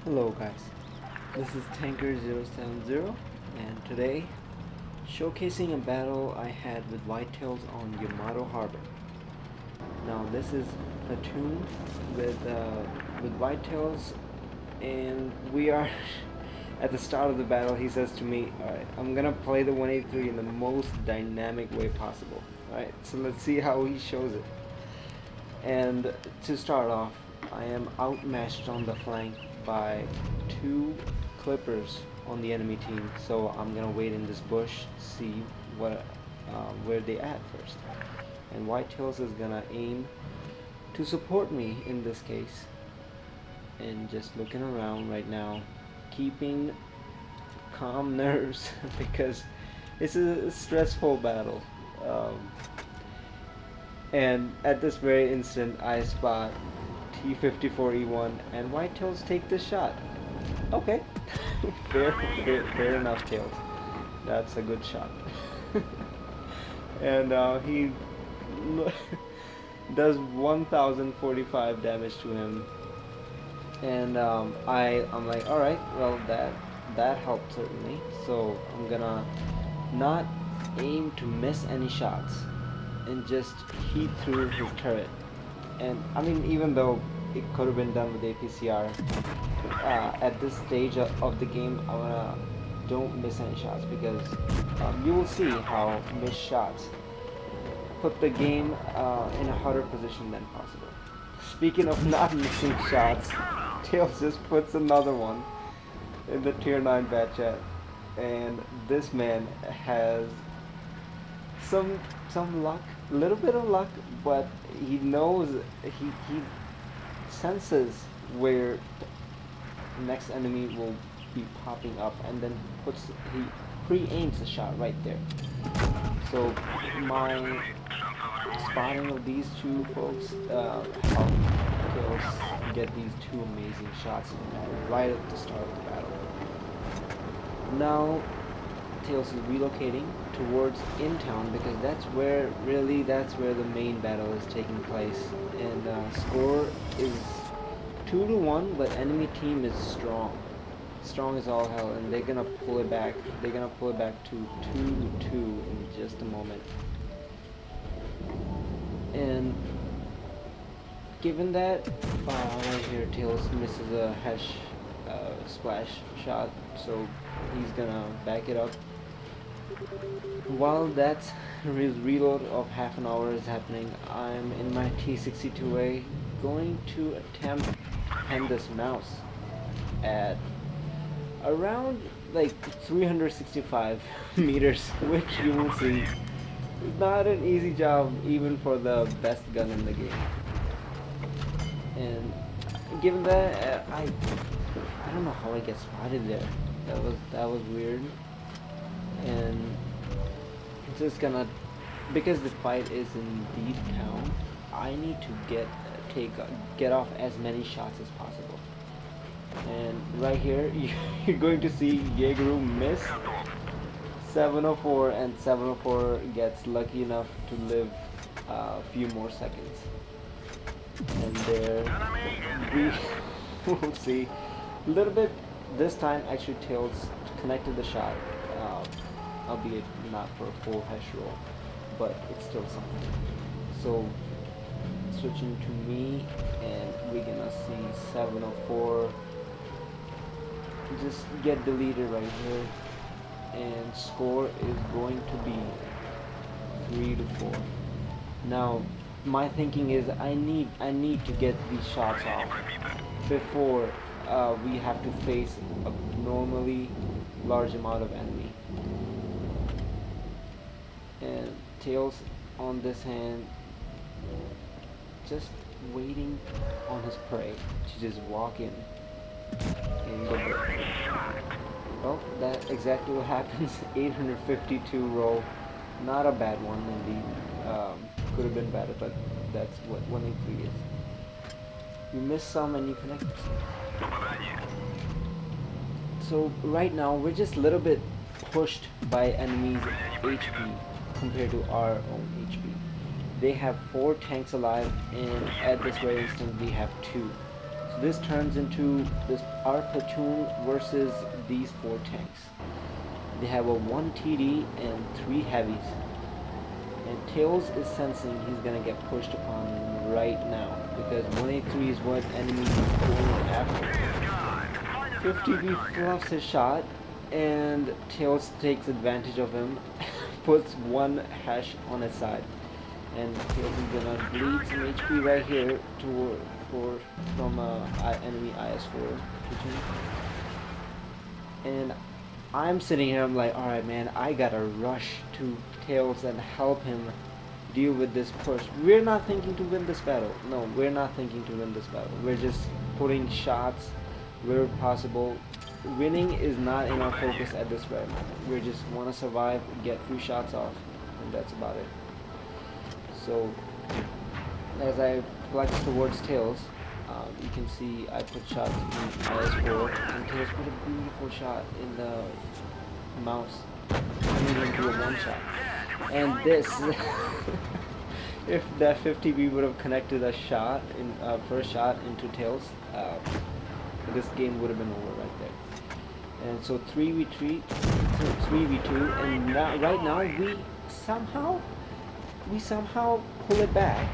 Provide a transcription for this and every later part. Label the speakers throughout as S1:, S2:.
S1: Hello guys, this is Tanker070 and today showcasing a battle I had with whitetails on Yamato Harbor. Now this is a tune with whitetails and we are at the start of the battle. He says to me, alright, I'm gonna play the 183 in the most dynamic way possible. Alright, so let's see how he shows it. And to start off, I am outmatched on the flank by two clippers on the enemy team, so I'm gonna wait in this bush, see where they at first. And Whitetails is gonna aim to support me in this case. And just looking around right now, keeping calm nerves because it's a stressful battle. And at this very instant, I spot T-54E1 and Whitetails take this shot. Okay, fair enough, Tails. That's a good shot. And he does 1045 damage to him. And I'm like, all right, well that helped certainly. So I'm gonna not aim to miss any shots and just heat through his turret. And I mean, even though it could have been done with APCR, at this stage of the game, I wanna don't miss any shots because you will see how missed shots put the game in a harder position than possible. Speaking of not missing shots, Tails just puts another one in the tier 9 bat chat, and this man has some luck, a little bit of luck, but he knows, he senses where the next enemy will be popping up, and then he pre-aims the shot right there. So my spotting of these two folks helped Tails get these two amazing shots right at the start of the battle. Now Tails is relocating towards in town because that's where the main battle is taking place, and score is 2-1, but enemy team is strong as all hell, and they're gonna pull it back to 2-2 in just a moment. And given that right here Tails misses a hash splash shot, so he's gonna back it up. While that his reload of half an hour is happening, I'm in my T62A going to attempt to pen this mouse at around like 365 meters, which you will see is not an easy job even for the best gun in the game. And given that, I don't know how I get spotted there. That was weird. And it's just gonna, because the fight is in deep town, I need to get off as many shots as possible. And right here you're going to see Jaegeru miss 704, and 704 gets lucky enough to live a few more seconds. And there we will see a little bit. This time actually Tails connected the shot, albeit not for a full hash roll, but it's still something. So switching to me, and we're gonna see 704 just get deleted right here, and score is going to be 3-4. Now my thinking is I need to get these shots off before we have to face a normally large amount of enemy. And Tails on this hand just waiting on his prey to just walk in and go there. Well, that's exactly what happens. 852 roll, not a bad one indeed. Could have been better, but that's what 183 is. You miss some and you connect some. So right now we're just a little bit pushed by enemies' HP compared to our own HP. They have 4 tanks alive, and at this very instant we have 2. So this turns into our platoon versus these 4 tanks. They have a 1 TD and 3 heavies. And Tails is sensing he's gonna get pushed upon right now because 183 is what enemy is going after. 50B fluffs his shot and Tails takes advantage of him, puts 1 hash on his side, and Tails is gonna bleed some HP right here from enemy IS-4 platoon. And I'm sitting here, I'm like, alright man, I gotta rush to Tails and help him deal with this push. We're not thinking to win this battle. No, we're not thinking to win this battle. We're just putting shots where possible. Winning is not in our focus at this very moment. We just want to survive, get a few shots off, and that's about it. So, as I flex towards Tails, you can see I put shots in IS-4, and Tails put a beautiful shot in the mouse, turning into a 1 shot. And this, if that 50B would have connected a shot, first shot into Tails, this game would have been over right there. And so 3v2, and now, right now we somehow pull it back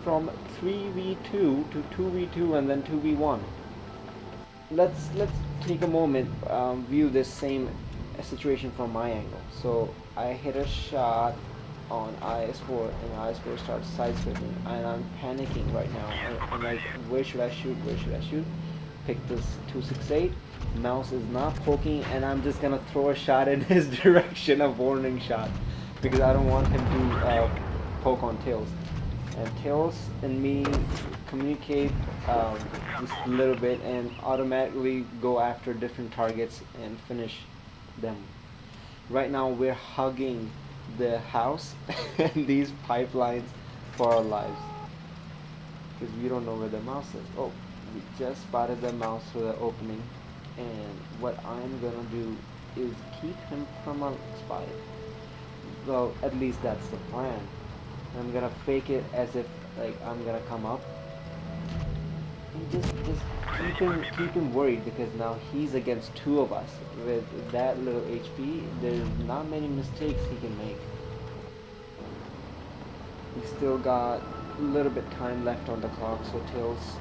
S1: from 3v2 to 2v2 and then 2v1. Let's take a moment, view this same situation from my angle. So I hit a shot on IS-4 and IS-4 starts side-stepping and I'm panicking right now. I'm like, where should I shoot? Pick this 268. Mouse is not poking and I'm just gonna throw a shot in his direction, a warning shot, because I don't want him to poke on Tails. And Tails and me communicate just a little bit and automatically go after different targets and finish them. Right now we're hugging the house and these pipelines for our lives because we don't know where the mouse is. Oh, we just spotted the mouse through the opening, and what I'm gonna do is keep him from a spot. Well, at least that's the plan. I'm gonna fake it as if like I'm gonna come up and just keep him worried, because now he's against 2 of us. With that little HP, there's not many mistakes he can make. We still got a little bit time left on the clock, so Tails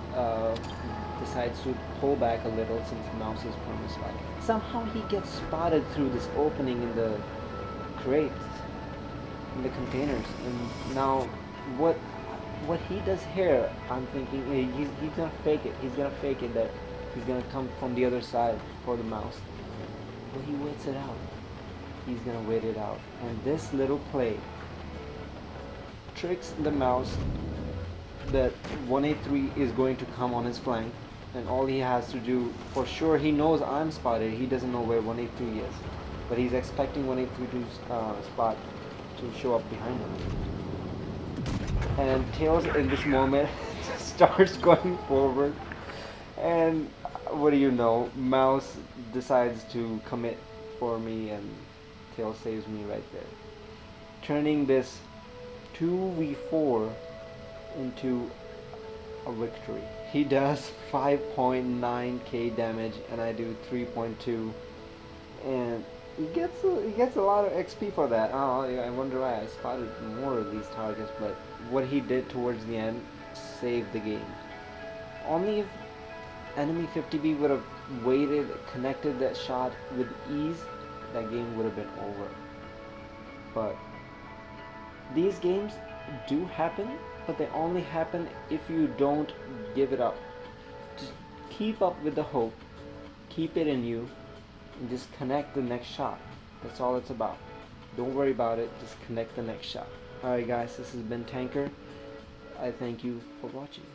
S1: decides to pull back a little since Mouse is playing the spot. Somehow he gets spotted through this opening in the crates, in the containers, and now what he does here, I'm thinking he's gonna fake it. He's gonna fake it that he's gonna come from the other side for the mouse. But he waits it out. He's gonna wait it out, and this little play tricks the mouse that 183 is going to come on his flank, and all he has to do, for sure, he knows I'm spotted. He doesn't know where 183 is, but he's expecting 183 to spot to show up behind him. And Tails in this moment starts going forward, and what do you know, Mouse decides to commit for me, and Tails saves me right there, turning this 2v4 into a victory. He does 5.9k damage and I do 3.2, and he gets a lot of XP for that. Oh, I wonder why I spotted more of these targets, but what he did towards the end saved the game. Only if enemy 50B would have waited, connected that shot with ease, that game would have been over. But these games do happen, but they only happen if you don't give it up. Just keep up with the hope, keep it in you, and just connect the next shot. That's all it's about. Don't worry about it, just connect the next shot. Alright guys, this has been Tanker. I thank you for watching.